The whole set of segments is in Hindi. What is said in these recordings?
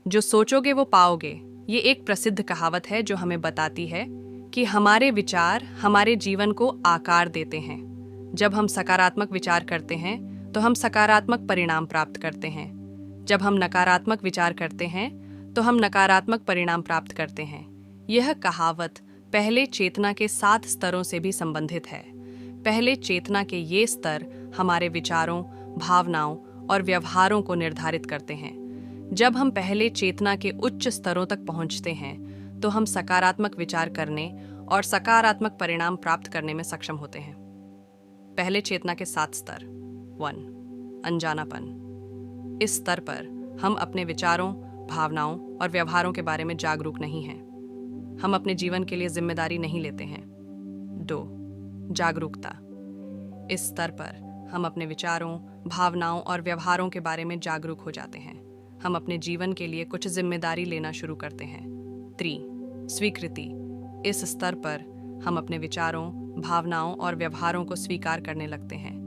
जो सोचोगे वो पाओगे, ये एक प्रसिद्ध कहावत है जो हमें बताती है कि हमारे विचार हमारे जीवन को आकार देते हैं। जब हम सकारात्मक विचार करते हैं तो हम सकारात्मक परिणाम प्राप्त करते हैं। जब हम नकारात्मक विचार करते हैं तो हम नकारात्मक परिणाम प्राप्त करते हैं। यह कहावत पहले चेतना के 7 स्तरों से भी संबंधित है। पहले चेतना के ये स्तर हमारे विचारों, भावनाओं और व्यवहारों को निर्धारित करते हैं। जब हम पहले चेतना के उच्च स्तरों तक पहुंचते हैं तो हम सकारात्मक विचार करने और सकारात्मक परिणाम प्राप्त करने में सक्षम होते हैं। पहले चेतना के 7 स्तर। 1. अनजानापन। इस स्तर पर हम अपने विचारों, भावनाओं और व्यवहारों के बारे में जागरूक नहीं हैं। हम अपने जीवन के लिए जिम्मेदारी नहीं लेते हैं। 2. जागरूकता। इस स्तर पर हम अपने विचारों, भावनाओं और व्यवहारों के बारे में जागरूक हो जाते हैं। हम अपने जीवन के लिए कुछ जिम्मेदारी लेना शुरू करते हैं। 3. स्वीकृति। इस स्तर पर हम अपने विचारों, भावनाओं और व्यवहारों को स्वीकार करने लगते हैं।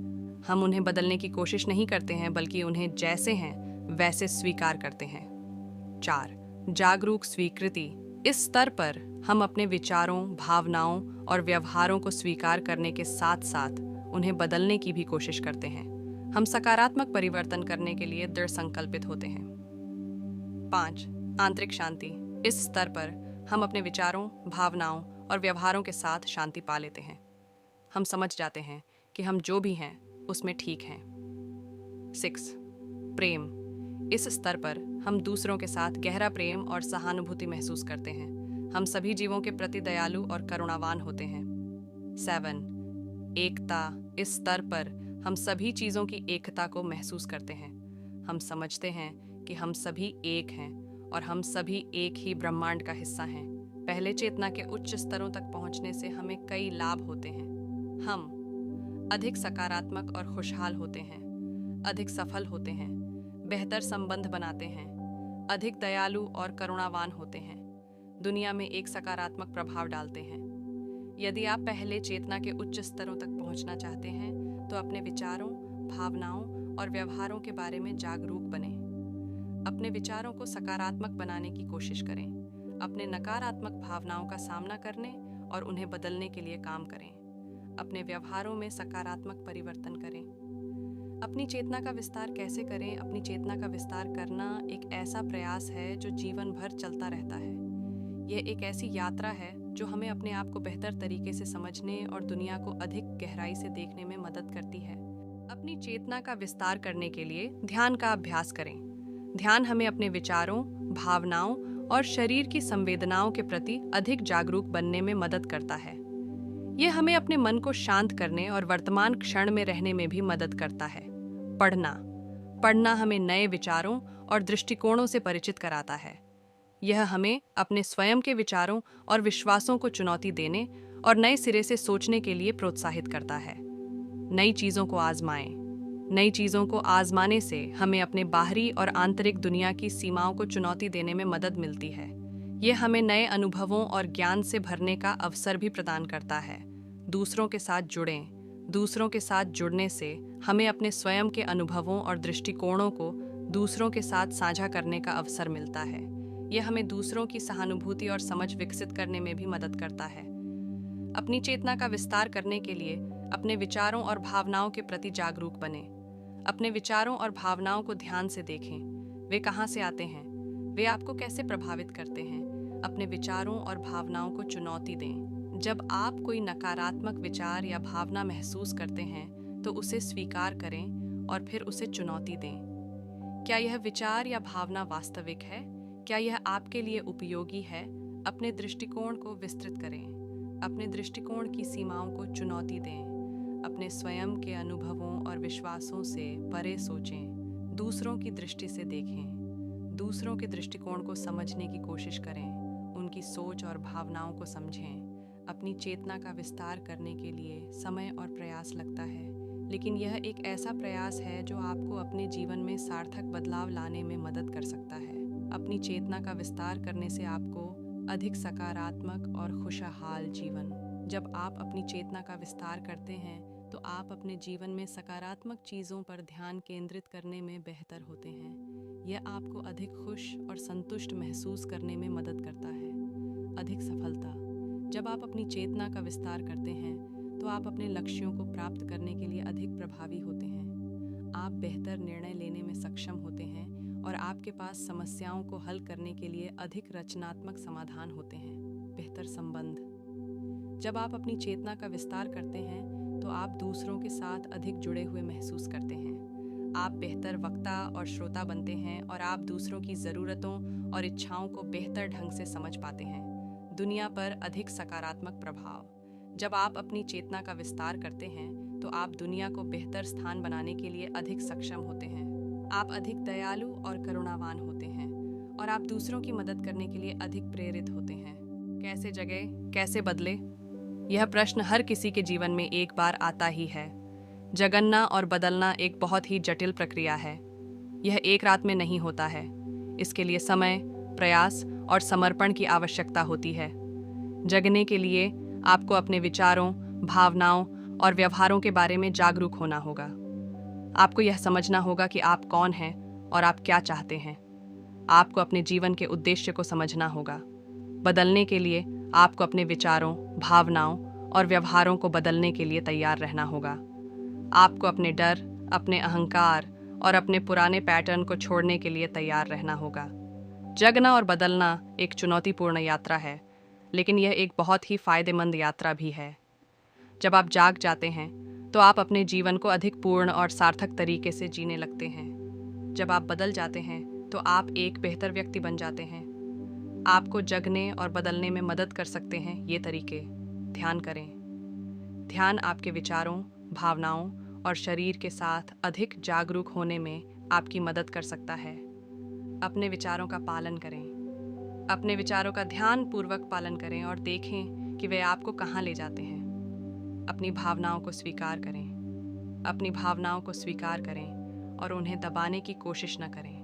हम उन्हें बदलने की कोशिश नहीं करते हैं, बल्कि उन्हें जैसे हैं वैसे स्वीकार करते हैं। 4. जागरूक स्वीकृति। इस स्तर पर हम अपने विचारों, भावनाओं और व्यवहारों को स्वीकार करने के साथ साथ उन्हें बदलने की भी कोशिश करते हैं। हम सकारात्मक परिवर्तन करने के लिए दृढ़ संकल्पित होते हैं। 5. आंतरिक शांति। इस स्तर पर हम अपने विचारों, भावनाओं और व्यवहारों के साथ शांति पा लेते हैं। हम समझ जाते हैं कि हम जो भी हैं उसमें ठीक हैं। 6. प्रेम। इस स्तर पर हम दूसरों के साथ गहरा प्रेम और सहानुभूति महसूस करते हैं। हम सभी जीवों के प्रति दयालु और करुणावान होते हैं। 7. एकता। इस स्तर पर हम सभी चीज़ों की एकता को महसूस करते हैं। हम समझते हैं कि हम सभी एक हैं और हम सभी एक ही ब्रह्मांड का हिस्सा हैं। पहले चेतना के उच्च स्तरों तक पहुंचने से हमें कई लाभ होते हैं। हम अधिक सकारात्मक और खुशहाल होते हैं, अधिक सफल होते हैं, बेहतर संबंध बनाते हैं, अधिक दयालु और करुणावान होते हैं, दुनिया में एक सकारात्मक प्रभाव डालते हैं। यदि आप पहले चेतना के उच्च स्तरों तक पहुंचना चाहते हैं तो अपने विचारों, भावनाओं और व्यवहारों के बारे में जागरूक बनें। अपने विचारों को सकारात्मक बनाने की कोशिश करें। अपने नकारात्मक भावनाओं का सामना करने और उन्हें बदलने के लिए काम करें। अपने व्यवहारों में सकारात्मक परिवर्तन करें। अपनी चेतना का विस्तार कैसे करें? अपनी चेतना का विस्तार करना एक ऐसा प्रयास है जो जीवन भर चलता रहता है। यह एक ऐसी यात्रा है जो हमें अपने आप को बेहतर तरीके से समझने और दुनिया को अधिक गहराई से देखने में मदद करती है। अपनी चेतना का विस्तार करने के लिए ध्यान का अभ्यास करें। ध्यान हमें अपने विचारों, भावनाओं और शरीर की संवेदनाओं के प्रति अधिक जागरूक बनने में मदद करता है। यह हमें अपने मन को शांत करने और वर्तमान क्षण में रहने में भी मदद करता है। पढ़ना हमें नए विचारों और दृष्टिकोणों से परिचित कराता है। यह हमें अपने स्वयं के विचारों और विश्वासों को चुनौती देने और नए सिरे से सोचने के लिए प्रोत्साहित करता है। नई चीज़ों को आजमाएं। नई चीज़ों को आजमाने से हमें अपने बाहरी और आंतरिक दुनिया की सीमाओं को चुनौती देने में मदद मिलती है। यह हमें नए अनुभवों और ज्ञान से भरने का अवसर भी प्रदान करता है। दूसरों के साथ जुड़ें। दूसरों के साथ जुड़ने से हमें अपने स्वयं के अनुभवों और दृष्टिकोणों को दूसरों के साथ साझा करने का अवसर मिलता है। यह हमें दूसरों की सहानुभूति और समझ विकसित करने में भी मदद करता है। अपनी चेतना का विस्तार करने के लिए अपने विचारों और भावनाओं के प्रति जागरूक बनें। अपने विचारों और भावनाओं को ध्यान से देखें। वे कहाँ से आते हैं? वे आपको कैसे प्रभावित करते हैं? अपने विचारों और भावनाओं को चुनौती दें। जब आप कोई नकारात्मक विचार या भावना महसूस करते हैं तो उसे स्वीकार करें और फिर उसे चुनौती दें। क्या यह विचार या भावना वास्तविक है? क्या यह आपके लिए उपयोगी है? अपने दृष्टिकोण को विस्तृत करें। अपने दृष्टिकोण की सीमाओं को चुनौती दें। अपने स्वयं के अनुभवों और विश्वासों से परे सोचें। दूसरों की दृष्टि से देखें। दूसरों के दृष्टिकोण को समझने की कोशिश करें। उनकी सोच और भावनाओं को समझें। अपनी चेतना का विस्तार करने के लिए समय और प्रयास लगता है, लेकिन यह एक ऐसा प्रयास है जो आपको अपने जीवन में सार्थक बदलाव लाने में मदद कर सकता है। अपनी चेतना का विस्तार करने से आपको अधिक सकारात्मक और खुशहाल जीवन। जब आप अपनी चेतना का विस्तार करते हैं तो आप अपने जीवन में सकारात्मक चीज़ों पर ध्यान केंद्रित करने में बेहतर होते हैं। यह आपको अधिक खुश और संतुष्ट महसूस करने में मदद करता है। अधिक सफलता। जब आप अपनी चेतना का विस्तार करते हैं तो आप अपने लक्ष्यों को प्राप्त करने के लिए अधिक प्रभावी होते हैं। आप बेहतर निर्णय लेने में सक्षम होते हैं और आपके पास समस्याओं को हल करने के लिए अधिक रचनात्मक समाधान होते हैं। बेहतर संबंध। जब आप अपनी चेतना का विस्तार करते हैं तो आप दूसरों के साथ अधिक जुड़े हुए महसूस करते हैं। आप बेहतर वक्ता और श्रोता बनते हैं और आप दूसरों की ज़रूरतों और इच्छाओं को बेहतर ढंग से समझ पाते हैं। दुनिया पर अधिक सकारात्मक प्रभाव। जब आप अपनी चेतना का विस्तार करते हैं तो आप दुनिया को बेहतर स्थान बनाने के लिए अधिक सक्षम होते हैं। आप अधिक दयालु और करुणावान होते हैं और आप दूसरों की मदद करने के लिए अधिक प्रेरित होते हैं। कैसे जगे, कैसे बदले? यह प्रश्न हर किसी के जीवन में एक बार आता ही है। जगना और बदलना एक बहुत ही जटिल प्रक्रिया है। यह एक रात में नहीं होता है। इसके लिए समय, प्रयास और समर्पण की आवश्यकता होती है। जगने के लिए आपको अपने विचारों, भावनाओं और व्यवहारों के बारे में जागरूक होना होगा। आपको यह समझना होगा कि आप कौन हैं और आप क्या चाहते हैं। आपको अपने जीवन के उद्देश्य को समझना होगा। बदलने के लिए आपको अपने विचारों, भावनाओं और व्यवहारों को बदलने के लिए तैयार रहना होगा। आपको अपने डर, अपने अहंकार और अपने पुराने पैटर्न को छोड़ने के लिए तैयार रहना होगा। जगना और बदलना एक चुनौतीपूर्ण यात्रा है, लेकिन यह एक बहुत ही फायदेमंद यात्रा भी है। जब आप जाग जाते हैं तो आप अपने जीवन को अधिक पूर्ण और सार्थक तरीके से जीने लगते हैं। जब आप बदल जाते हैं तो आप एक बेहतर व्यक्ति बन जाते हैं। आपको जगने और बदलने में मदद कर सकते हैं ये तरीके। ध्यान करें। ध्यान आपके विचारों, भावनाओं और शरीर के साथ अधिक जागरूक होने में आपकी मदद कर सकता है। अपने विचारों का पालन करें। अपने विचारों का ध्यानपूर्वक पालन करें और देखें कि वे आपको कहाँ ले जाते हैं। अपनी भावनाओं को स्वीकार करें। अपनी भावनाओं को स्वीकार करें और उन्हें दबाने की कोशिश न करें।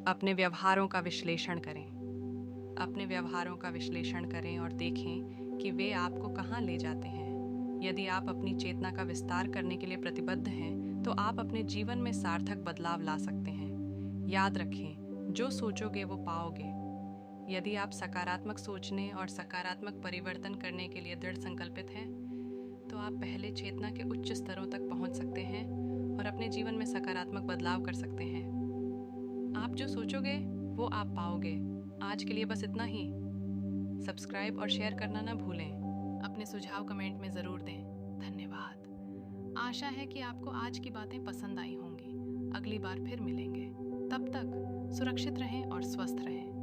अपने व्यवहारों का विश्लेषण करें। अपने व्यवहारों का विश्लेषण करें और देखें कि वे आपको कहाँ ले जाते हैं। यदि आप अपनी चेतना का विस्तार करने के लिए प्रतिबद्ध हैं, तो आप अपने जीवन में सार्थक बदलाव ला सकते हैं। याद रखें, जो सोचोगे वो पाओगे। यदि आप सकारात्मक सोचने और सकारात्मक परिवर्तन करने के लिए दृढ़ संकल्पित हैं, तो आप पहले चेतना के उच्च स्तरों तक पहुंच सकते हैं और अपने जीवन में सकारात्मक बदलाव कर सकते हैं। आप जो सोचोगे वो आप पाओगे। आज के लिए बस इतना ही। सब्सक्राइब और शेयर करना ना भूलें। अपने सुझाव कमेंट में ज़रूर दें। धन्यवाद। आशा है कि आपको आज की बातें पसंद आई होंगी। अगली बार फिर मिलेंगे। तब तक सुरक्षित रहें और स्वस्थ रहें।